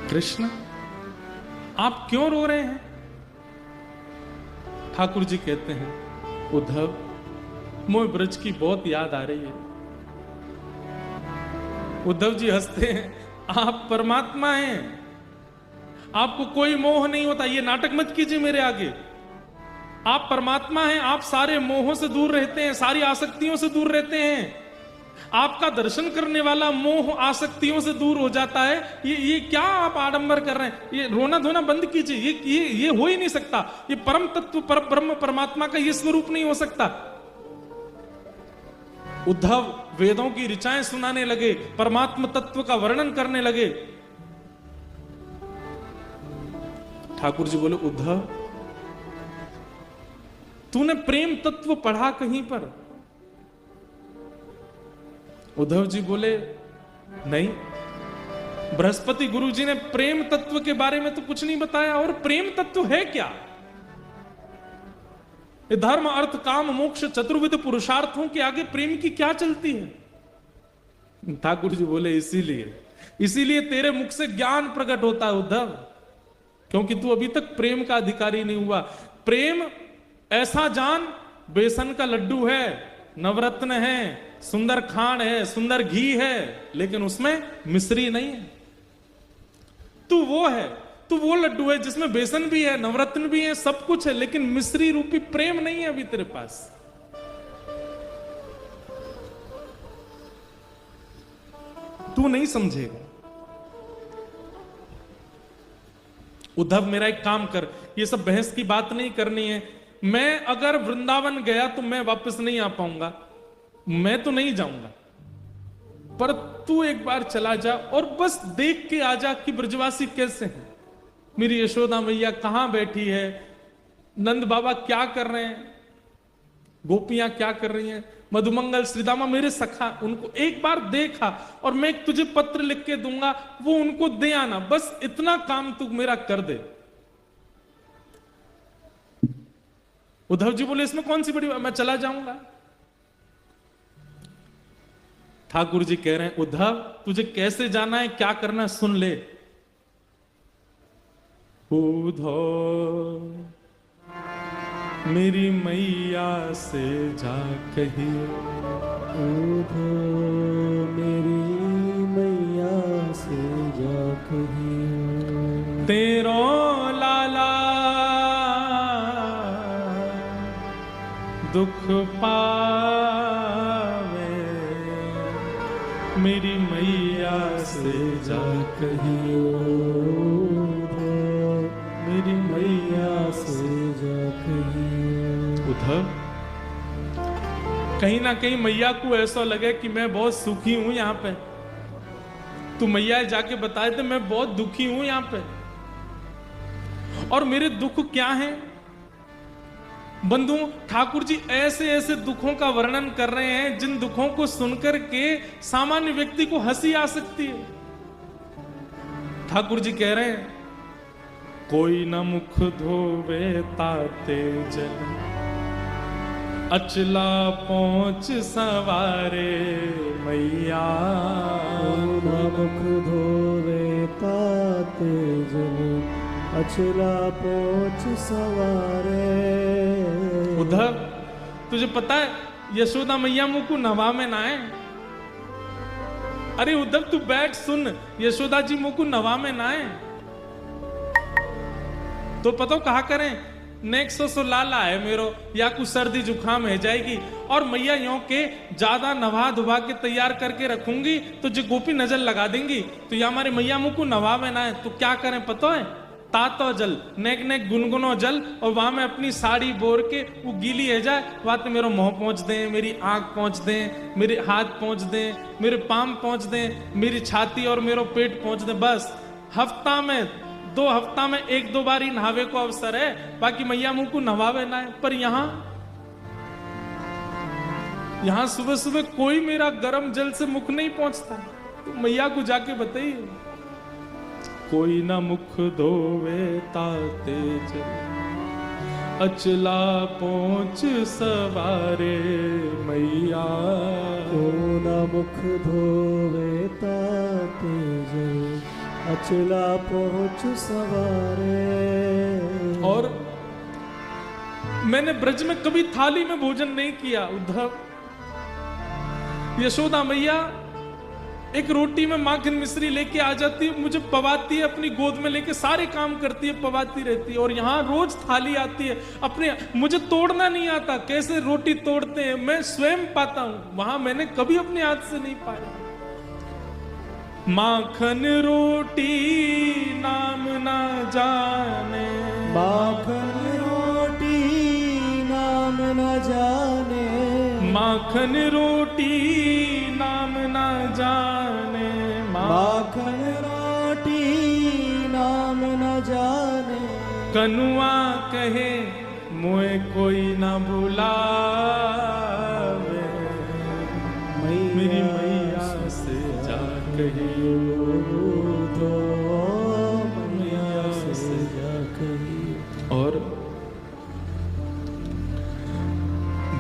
कृष्ण आप क्यों रो रहे हैं? ठाकुर जी कहते हैं, उद्धव मोह ब्रज की बहुत याद आ रही है। उद्धव जी हंसते हैं, आप परमात्मा हैं, आपको कोई मोह नहीं होता, ये नाटक मत कीजिए मेरे आगे। आप परमात्मा हैं, आप सारे मोहों से दूर रहते हैं, सारी आसक्तियों से दूर रहते हैं। आपका दर्शन करने वाला मोह आसक्तियों से दूर हो जाता है। ये क्या आप आडंबर कर रहे हैं? ये रोना धोना बंद कीजिए। ये हो ही नहीं सकता। ये परम तत्व पर ब्रह्म परमात्मा का ये स्वरूप नहीं हो सकता। उद्धव वेदों की ऋचाएं सुनाने लगे, परमात्मा तत्व का वर्णन करने लगे। ठाकुर जी बोले, उद्धव तूने प्रेम तत्व पढ़ा कहीं पर? उद्धव जी बोले, नहीं, बृहस्पति गुरु जी ने प्रेम तत्व के बारे में तो कुछ नहीं बताया। और प्रेम तत्व है क्या? ये धर्म अर्थ काम मोक्ष चतुर्विध पुरुषार्थों के आगे प्रेम की क्या चलती है? ठाकुर जी बोले, इसीलिए तेरे मुख से ज्ञान प्रकट होता है उद्धव, क्योंकि तू अभी तक प्रेम का अधिकारी नहीं हुआ। प्रेम ऐसा जान, बेसन का लड्डू है, नवरत्न है, सुंदर खांड है, सुंदर घी है, लेकिन उसमें मिश्री नहीं है। तू वो है, तू वो लड्डू है जिसमें बेसन भी है, नवरत्न भी है, सब कुछ है, लेकिन मिश्री रूपी प्रेम नहीं है अभी तेरे पास। तू नहीं समझेगा। उद्धव मेरा एक काम कर, ये सब बहस की बात नहीं करनी है। मैं अगर वृंदावन गया तो मैं वापस नहीं आ पाऊंगा, मैं तो नहीं जाऊंगा, पर तू एक बार चला जा और बस देख के आ जा कि ब्रजवासी कैसे हैं। मेरी यशोदा मैया कहां बैठी है, नंद बाबा क्या कर रहे हैं, गोपियां क्या कर रही हैं, मधुमंगल श्रीदामा मेरे सखा, उनको एक बार देखा और मैं तुझे पत्र लिख के दूंगा, वो उनको दे आना। बस इतना काम तू मेरा कर दे। उद्धव जी बोले, इसमें कौन सी बड़ी बात, मैं चला जाऊंगा। ठाकुर जी कह रहे हैं, उद्धव तुझे कैसे जाना है, क्या करना है, सुन ले। उद्धव मेरी मैया से जा कहिए, उद्धव मेरी मैया से जा कहिए, तेरो लाला दुख पावे, मेरी मैया से जा कहिए, मेरी मैया से जा कहिए। उद्धव कहीं ना कहीं मैया को ऐसा लगे कि मैं बहुत सुखी हूं यहां पे। तू मैया जाके बताए थे मैं बहुत दुखी हूं यहां पे, और मेरे दुख क्या हैं? बंधु ठाकुर जी ऐसे ऐसे दुखों का वर्णन कर रहे हैं जिन दुखों को सुनकर के सामान्य व्यक्ति को हंसी आ सकती है। ठाकुर जी कह रहे हैं, कोई न मुख धोवे ताते जल, अचला पहुंच सवारे मैया, कोई न मुख धोवे ताते जल, अचला पहुंच सवारे। उद्धव तुझे पता है यशोदा मैया मुंह को नवा में ना है। अरे उद्धव तू बैठ सुन, यशोदा जी मुंह को नवा में ना है तो पता कहा करें, नेक्सो सो लाला है मेरो, या कुछ सर्दी जुकाम है जाएगी, और मैया यों के ज्यादा नवा धुबा के तैयार करके रखूंगी तो जो गोपी नजर लगा देंगी, तो या हमारे मैया मुंह को नवा में ना है। तो क्या करें पता है, तातो जल, नेक नेक गुनगुनो जल, और वहां में अपनी साड़ी बोर के वो गीली है जाए, वहां तो मेरा मुंह पहुंच दें, मेरी आंख पहुंच दें, मेरे हाथ पहुंच दें, मेरे पाम पहुंच दें, मेरी छाती और मेरा पेट पहुंच दें। बस हफ्ता में 2 हफ्ता में 1-2 बार ही नहावे को अवसर है, बाकी मैया मुंह को नहावे ना है। पर यहां सुबह सुबह कोई मेरा गर्म जल से मुख नहीं पहुंचता। तो मैया को जाके बताइए, कोई ना मुख धोवे ताते जल, अचला पहुंच सवारे मैया, कोई ना मुख धोवे ताते जल, अचला पहुँच सवारे। और मैंने ब्रज में कभी थाली में भोजन नहीं किया उद्धव। यशोदा मैया एक रोटी में माखन मिश्री लेके आ जाती है, मुझे पवाती है, अपनी गोद में लेके सारे काम करती है, पवाती रहती है। और यहाँ रोज थाली आती है, अपने मुझे तोड़ना नहीं आता, कैसे रोटी तोड़ते हैं मैं स्वयं पाता हूं, वहां मैंने कभी अपने हाथ से नहीं पाया। माखन रोटी नाम ना जाने, माखन रोटी नाम न जाने, माखन रोटी नाम ना जाने, माखन रोटी नाम न जाने। कनुआ कहे मोए कोई ना बुलावे, मेरी मैया से जा कहियो तो मैया से जा कहियो। और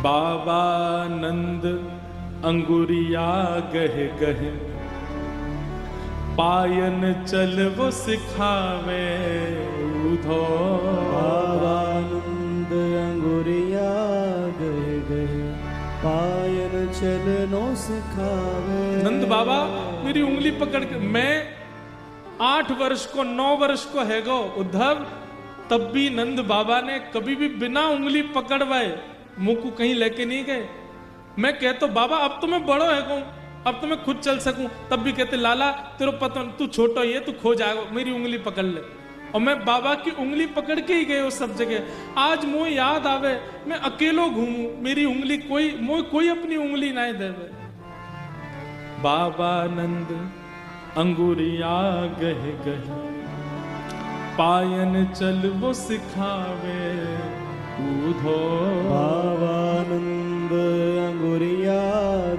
बाबा नंद अंगुरिया गहे गहे, पायन चल वो सिखावे उधो। बाबानंद अंगुरिया गहे गहे, पायन चलनो सिखावे। नंद बाबा मेरी उंगली पकड़ के, मैं 8 वर्ष को 9 वर्ष को है गो उद्धव, तब भी नंद बाबा ने कभी भी बिना उंगली पकड़वाए मुंह को कहीं लेके नहीं गए। मैं कहता बाबा अब तो मैं बड़ो है गो, अब तो मैं खुद चल सकूं, तब भी कहते लाला तेरे पता तू छोटा ही है, तू खो जाएगा, मेरी उंगली पकड़ ले। और मैं बाबा की उंगली पकड़ के ही गए उस सब जगह। आज मुझे याद आवे मैं अकेलो घूमूं, मेरी उंगली कोई अपनी उंगली ना देवे। बाबा नंद अंगुरिया गहे गहे, पायन चल वो सिखावे उधो। बाबानंद अंगुरिया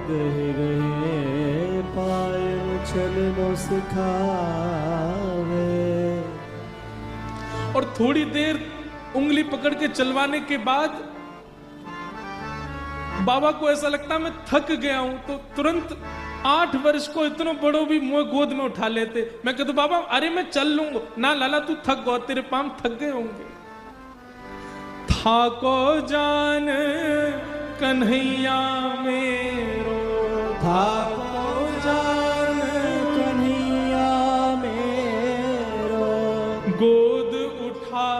गहे गहे, पायन चलनो सिखावे। और थोड़ी देर उंगली पकड़ के चलवाने के बाद बाबा को ऐसा लगता मैं थक गया हूं, तो तुरंत 8 वर्ष को इतना बड़ो भी मुझे गोद में उठा लेते। मैं कहता बाबा अरे मैं चल लूंगा ना, लाला तू थक गो, तेरे पांव थक गए होंगे। थाको जान कन्हैया मेरो, थाको जान कन्हैया मेरो, गोद उठा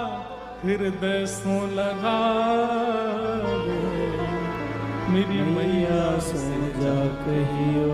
हृदय सो लगावे, मेरी मैया से जा कहियो